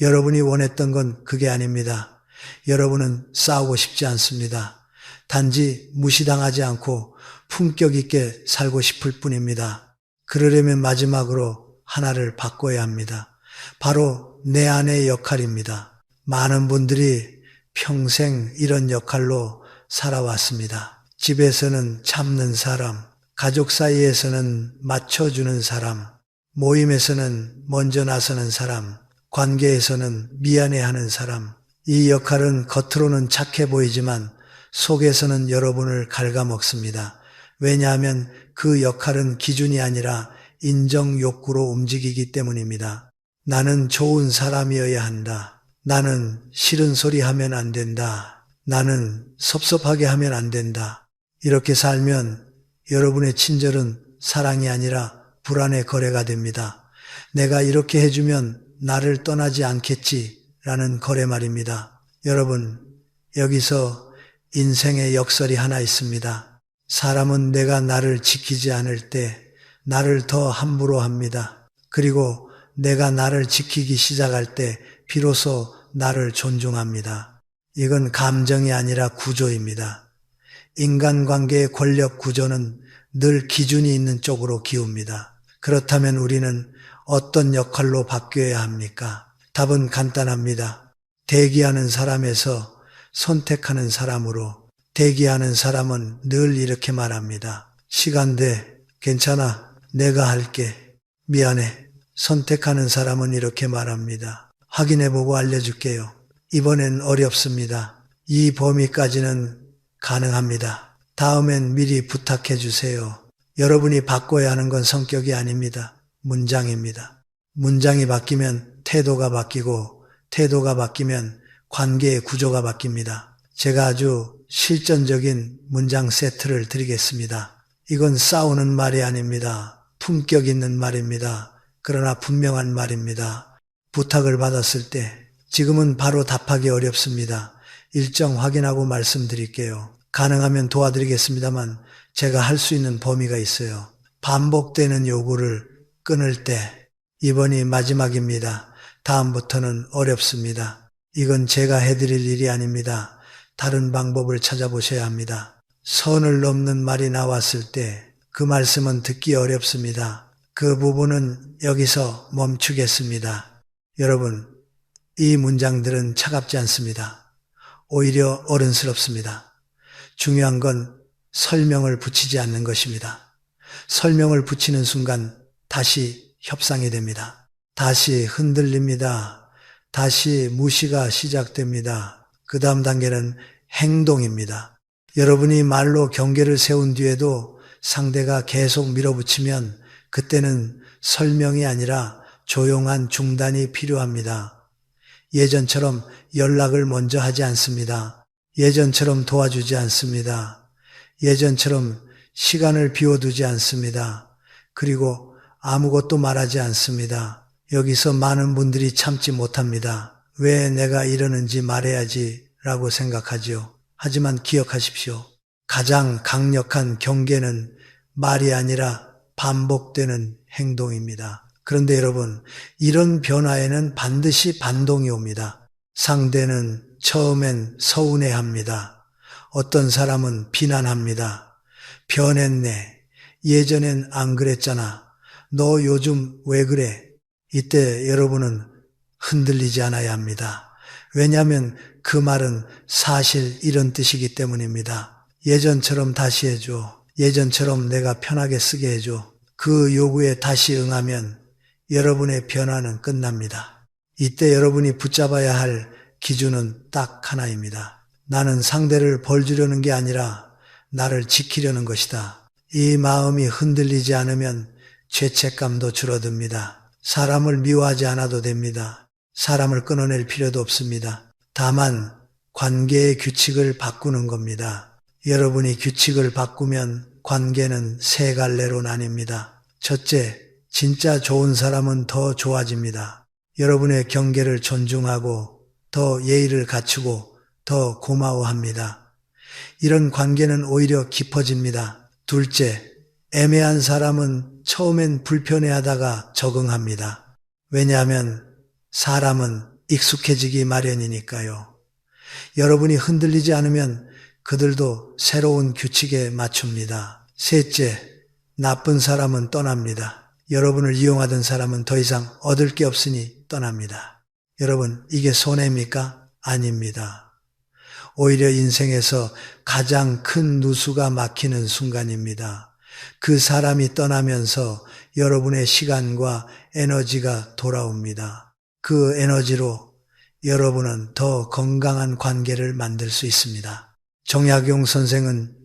여러분이 원했던 건 그게 아닙니다. 여러분은 싸우고 싶지 않습니다. 단지 무시당하지 않고 품격 있게 살고 싶을 뿐입니다. 그러려면 마지막으로 하나를 바꿔야 합니다. 바로 내 안의 역할입니다. 많은 분들이 평생 이런 역할로 살아왔습니다. 집에서는 참는 사람, 가족 사이에서는 맞춰주는 사람, 모임에서는 먼저 나서는 사람, 관계에서는 미안해하는 사람. 이 역할은 겉으로는 착해 보이지만 속에서는 여러분을 갉아먹습니다. 왜냐하면 그 역할은 기준이 아니라 인정 욕구로 움직이기 때문입니다. 나는 좋은 사람이어야 한다. 나는 싫은 소리 하면 안 된다. 나는 섭섭하게 하면 안 된다. 이렇게 살면 여러분의 친절은 사랑이 아니라 불안의 거래가 됩니다. 내가 이렇게 해주면 나를 떠나지 않겠지라는 거래 말입니다. 여러분, 여기서 인생의 역설이 하나 있습니다. 사람은 내가 나를 지키지 않을 때 나를 더 함부로 합니다. 그리고 내가 나를 지키기 시작할 때 비로소 나를 존중합니다. 이건 감정이 아니라 구조입니다. 인간관계의 권력 구조는 늘 기준이 있는 쪽으로 기웁니다. 그렇다면 우리는 어떤 역할로 바뀌어야 합니까? 답은 간단합니다. 대기하는 사람에서 선택하는 사람으로. 대기하는 사람은 늘 이렇게 말합니다. 시간 돼. 괜찮아. 내가 할게. 미안해. 선택하는 사람은 이렇게 말합니다. 확인해보고 알려줄게요. 이번엔 어렵습니다. 이 범위까지는 가능합니다. 다음엔 미리 부탁해 주세요. 여러분이 바꿔야 하는 건 성격이 아닙니다. 문장입니다. 문장이 바뀌면 태도가 바뀌고 태도가 바뀌면 관계의 구조가 바뀝니다. 제가 아주 실전적인 문장 세트를 드리겠습니다. 이건 싸우는 말이 아닙니다. 품격 있는 말입니다. 그러나 분명한 말입니다. 부탁을 받았을 때 지금은 바로 답하기 어렵습니다. 일정 확인하고 말씀드릴게요. 가능하면 도와드리겠습니다만 제가 할 수 있는 범위가 있어요. 반복되는 요구를 끊을 때 이번이 마지막입니다. 다음부터는 어렵습니다. 이건 제가 해드릴 일이 아닙니다. 다른 방법을 찾아보셔야 합니다. 선을 넘는 말이 나왔을 때 그 말씀은 듣기 어렵습니다. 그 부분은 여기서 멈추겠습니다. 여러분, 이 문장들은 차갑지 않습니다. 오히려 어른스럽습니다. 중요한 건 설명을 붙이지 않는 것입니다. 설명을 붙이는 순간 다시 협상이 됩니다. 다시 흔들립니다. 다시 무시가 시작됩니다. 그 다음 단계는 행동입니다. 여러분이 말로 경계를 세운 뒤에도 상대가 계속 밀어붙이면 그때는 설명이 아니라 조용한 중단이 필요합니다. 예전처럼 연락을 먼저 하지 않습니다. 예전처럼 도와주지 않습니다. 예전처럼 시간을 비워두지 않습니다. 그리고 아무것도 말하지 않습니다. 여기서 많은 분들이 참지 못합니다. 왜 내가 이러는지 말해야지 라고 생각하죠. 하지만 기억하십시오. 가장 강력한 경계는 말이 아니라 반복되는 행동입니다. 그런데 여러분, 이런 변화에는 반드시 반동이 옵니다. 상대는 처음엔 서운해합니다. 어떤 사람은 비난합니다. 변했네. 예전엔 안 그랬잖아. 너 요즘 왜 그래? 이때 여러분은 흔들리지 않아야 합니다. 왜냐하면 그 말은 사실 이런 뜻이기 때문입니다. 예전처럼 다시 해줘. 예전처럼 내가 편하게 쓰게 해줘. 그 요구에 다시 응하면 여러분의 변화는 끝납니다. 이때 여러분이 붙잡아야 할 기준은 딱 하나입니다. 나는 상대를 벌주려는 게 아니라 나를 지키려는 것이다. 이 마음이 흔들리지 않으면 죄책감도 줄어듭니다. 사람을 미워하지 않아도 됩니다. 사람을 끊어낼 필요도 없습니다. 다만 관계의 규칙을 바꾸는 겁니다. 여러분이 규칙을 바꾸면 관계는 세 갈래로 나뉩니다. 첫째, 진짜 좋은 사람은 더 좋아집니다. 여러분의 경계를 존중하고 더 예의를 갖추고 더 고마워합니다. 이런 관계는 오히려 깊어집니다. 둘째, 애매한 사람은 처음엔 불편해하다가 적응합니다. 왜냐하면 사람은 익숙해지기 마련이니까요. 여러분이 흔들리지 않으면 그들도 새로운 규칙에 맞춥니다. 셋째, 나쁜 사람은 떠납니다. 여러분을 이용하던 사람은 더 이상 얻을 게 없으니 떠납니다. 여러분, 이게 손해입니까? 아닙니다. 오히려 인생에서 가장 큰 누수가 막히는 순간입니다. 그 사람이 떠나면서 여러분의 시간과 에너지가 돌아옵니다. 그 에너지로 여러분은 더 건강한 관계를 만들 수 있습니다. 정약용 선생은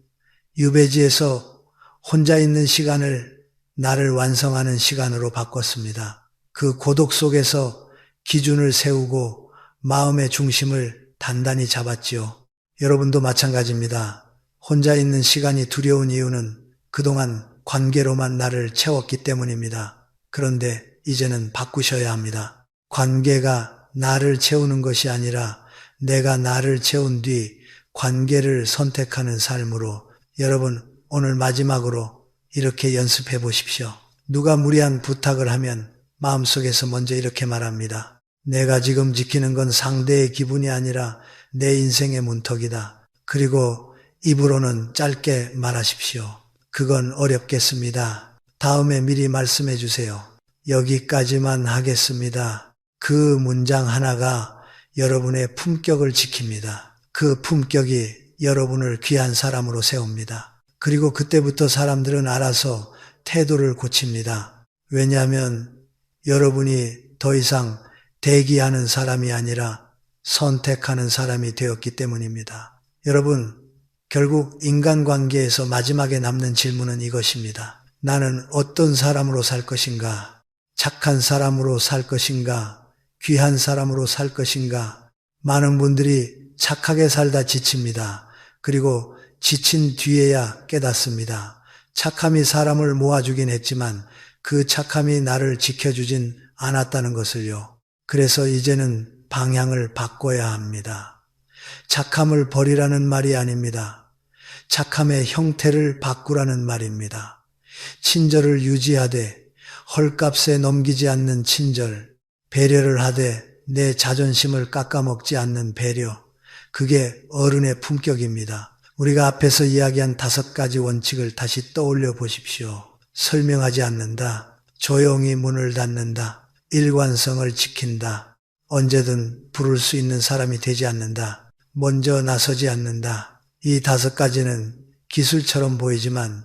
유배지에서 혼자 있는 시간을 나를 완성하는 시간으로 바꿨습니다. 그 고독 속에서 기준을 세우고 마음의 중심을 단단히 잡았지요. 여러분도 마찬가지입니다. 혼자 있는 시간이 두려운 이유는 그동안 관계로만 나를 채웠기 때문입니다. 그런데 이제는 바꾸셔야 합니다. 관계가 나를 채우는 것이 아니라 내가 나를 채운 뒤 관계를 선택하는 삶으로 여러분 오늘 마지막으로 이렇게 연습해 보십시오. 누가 무리한 부탁을 하면 마음속에서 먼저 이렇게 말합니다. 내가 지금 지키는 건 상대의 기분이 아니라 내 인생의 문턱이다. 그리고 입으로는 짧게 말하십시오. 그건 어렵겠습니다. 다음에 미리 말씀해 주세요. 여기까지만 하겠습니다. 그 문장 하나가 여러분의 품격을 지킵니다. 그 품격이 여러분을 귀한 사람으로 세웁니다. 그리고 그때부터 사람들은 알아서 태도를 고칩니다. 왜냐하면 여러분이 더 이상 대기하는 사람이 아니라 선택하는 사람이 되었기 때문입니다. 여러분, 결국 인간관계에서 마지막에 남는 질문은 이것입니다. 나는 어떤 사람으로 살 것인가? 착한 사람으로 살 것인가? 귀한 사람으로 살 것인가? 많은 분들이 착하게 살다 지칩니다. 그리고 지친 뒤에야 깨닫습니다. 착함이 사람을 모아주긴 했지만 그 착함이 나를 지켜주진 않았다는 것을요. 그래서 이제는 방향을 바꿔야 합니다. 착함을 버리라는 말이 아닙니다. 착함의 형태를 바꾸라는 말입니다. 친절을 유지하되 헐값에 넘기지 않는 친절, 배려를 하되 내 자존심을 깎아먹지 않는 배려, 그게 어른의 품격입니다. 우리가 앞에서 이야기한 5가지 원칙을 다시 떠올려 보십시오. 설명하지 않는다, 조용히 문을 닫는다, 일관성을 지킨다, 언제든 부를 수 있는 사람이 되지 않는다, 먼저 나서지 않는다. 이 5가지는 기술처럼 보이지만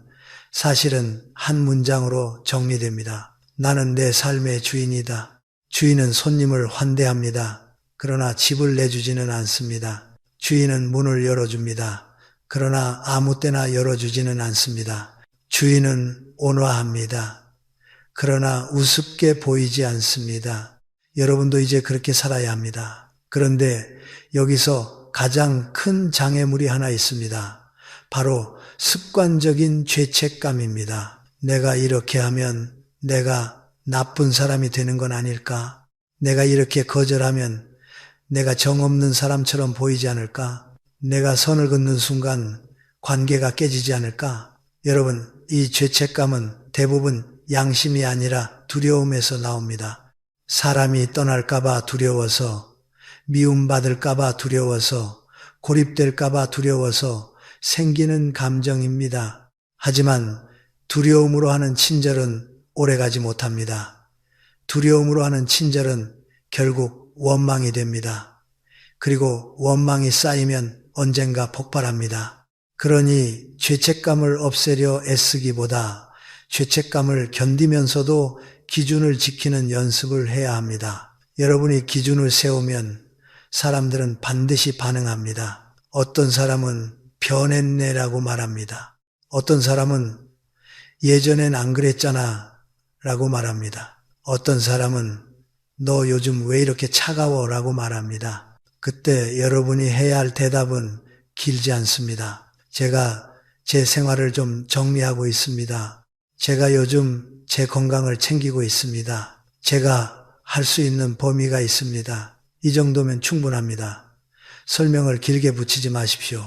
사실은 한 문장으로 정리됩니다. 나는 내 삶의 주인이다. 주인은 손님을 환대합니다. 그러나 집을 내주지는 않습니다. 주인은 문을 열어줍니다. 그러나 아무 때나 열어주지는 않습니다. 주인은 온화합니다. 그러나 우습게 보이지 않습니다. 여러분도 이제 그렇게 살아야 합니다. 그런데 여기서 가장 큰 장애물이 하나 있습니다. 바로 습관적인 죄책감입니다. 내가 이렇게 하면 내가 나쁜 사람이 되는 건 아닐까? 내가 이렇게 거절하면 내가 정없는 사람처럼 보이지 않을까? 내가 선을 긋는 순간 관계가 깨지지 않을까? 여러분, 이 죄책감은 대부분 양심이 아니라 두려움에서 나옵니다. 사람이 떠날까봐 두려워서, 미움받을까봐 두려워서, 고립될까봐 두려워서 생기는 감정입니다. 하지만 두려움으로 하는 친절은 오래가지 못합니다. 두려움으로 하는 친절은 결국 원망이 됩니다. 그리고 원망이 쌓이면 언젠가 폭발합니다. 그러니 죄책감을 없애려 애쓰기보다 죄책감을 견디면서도 기준을 지키는 연습을 해야 합니다. 여러분이 기준을 세우면 사람들은 반드시 반응합니다. 어떤 사람은 변했네라고 말합니다. 어떤 사람은 예전엔 안 그랬잖아 라고 말합니다. 어떤 사람은 너 요즘 왜 이렇게 차가워 라고 말합니다. 그때 여러분이 해야 할 대답은 길지 않습니다. 제가 제 생활을 좀 정리하고 있습니다. 제가 요즘 제 건강을 챙기고 있습니다. 제가 할 수 있는 범위가 있습니다. 이 정도면 충분합니다. 설명을 길게 붙이지 마십시오.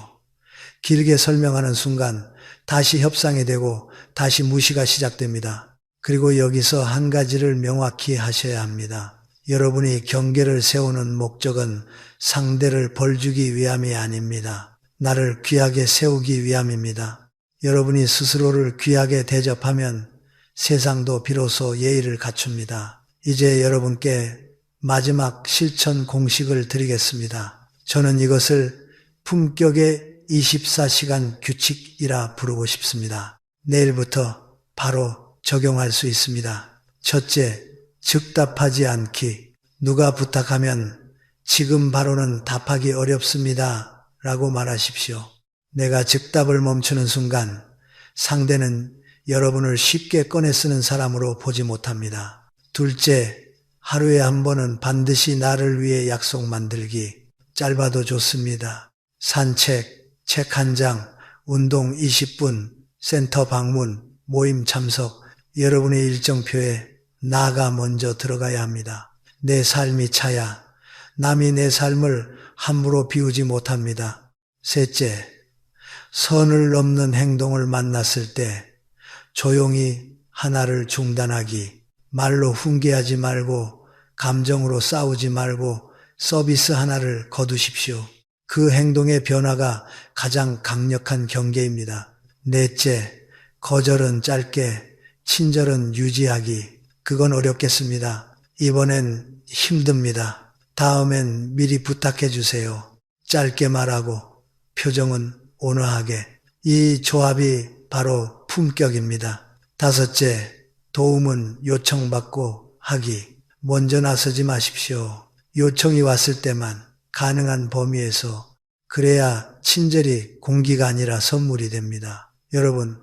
길게 설명하는 순간 다시 협상이 되고 다시 무시가 시작됩니다. 그리고 여기서 한 가지를 명확히 하셔야 합니다. 여러분이 경계를 세우는 목적은 상대를 벌주기 위함이 아닙니다. 나를 귀하게 세우기 위함입니다. 여러분이 스스로를 귀하게 대접하면 세상도 비로소 예의를 갖춥니다. 이제 여러분께 마지막 실천 공식을 드리겠습니다. 저는 이것을 품격의 24시간 규칙이라 부르고 싶습니다. 내일부터 바로 적용할 수 있습니다. 첫째, 즉답하지 않기. 누가 부탁하면 지금 바로는 답하기 어렵습니다 라고 말하십시오. 내가 즉답을 멈추는 순간 상대는 여러분을 쉽게 꺼내 쓰는 사람으로 보지 못합니다. 둘째, 하루에 한 번은 반드시 나를 위해 약속 만들기. 짧아도 좋습니다. 산책, 책 한 장, 운동 20분, 센터 방문, 모임 참석, 여러분의 일정표에 나가 먼저 들어가야 합니다. 내 삶이 차야 남이 내 삶을 함부로 비우지 못합니다. 셋째, 선을 넘는 행동을 만났을 때 조용히 하나를 중단하기. 말로 훈계하지 말고 감정으로 싸우지 말고 서비스 하나를 거두십시오. 그 행동의 변화가 가장 강력한 경계입니다. 넷째, 거절은 짧게, 친절은 유지하기. 그건 어렵겠습니다. 이번엔 힘듭니다. 다음엔 미리 부탁해 주세요. 짧게 말하고 표정은 온화하게. 이 조합이 바로 품격입니다. 다섯째, 도움은 요청받고 하기. 먼저 나서지 마십시오. 요청이 왔을 때만 가능한 범위에서. 그래야 친절이 공기가 아니라 선물이 됩니다. 여러분,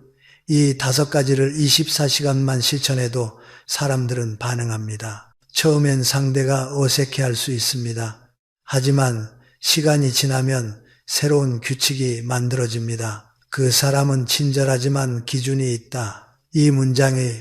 이 5가지를 24시간만 실천해도 사람들은 반응합니다. 처음엔 상대가 어색해할 수 있습니다. 하지만 시간이 지나면 새로운 규칙이 만들어집니다. 그 사람은 친절하지만 기준이 있다. 이 문장이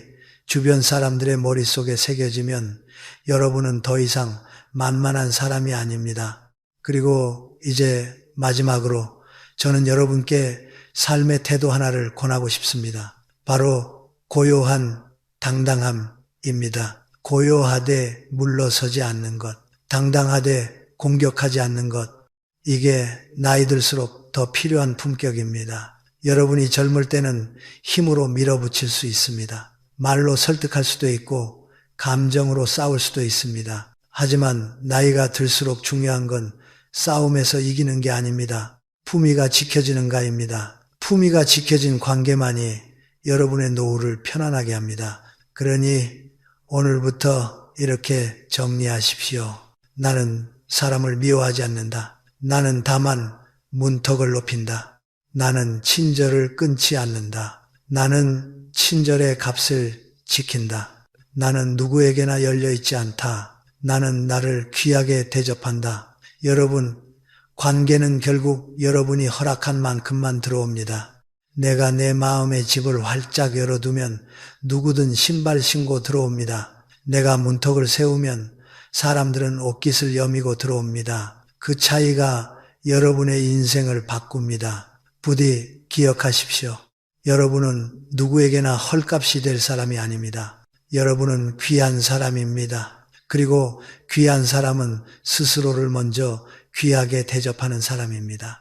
주변 사람들의 머릿속에 새겨지면 여러분은 더 이상 만만한 사람이 아닙니다. 그리고 이제 마지막으로 저는 여러분께 삶의 태도 하나를 권하고 싶습니다. 바로 고요한 당당함입니다. 고요하되 물러서지 않는 것, 당당하되 공격하지 않는 것, 이게 나이 들수록 더 필요한 품격입니다. 여러분이 젊을 때는 힘으로 밀어붙일 수 있습니다. 말로 설득할 수도 있고 감정으로 싸울 수도 있습니다. 하지만 나이가 들수록 중요한 건 싸움에서 이기는 게 아닙니다. 품위가 지켜지는 가입니다. 품위가 지켜진 관계만이 여러분의 노후를 편안하게 합니다. 그러니 오늘부터 이렇게 정리하십시오. 나는 사람을 미워하지 않는다. 나는 다만 문턱을 높인다. 나는 친절을 끊지 않는다. 나는 친절의 값을 지킨다. 나는 누구에게나 열려있지 않다. 나는 나를 귀하게 대접한다. 여러분, 관계는 결국 여러분이 허락한 만큼만 들어옵니다. 내가 내 마음의 집을 활짝 열어두면 누구든 신발 신고 들어옵니다. 내가 문턱을 세우면 사람들은 옷깃을 여미고 들어옵니다. 그 차이가 여러분의 인생을 바꿉니다. 부디 기억하십시오. 여러분은 누구에게나 헐값이 될 사람이 아닙니다. 여러분은 귀한 사람입니다. 그리고 귀한 사람은 스스로를 먼저 귀하게 대접하는 사람입니다.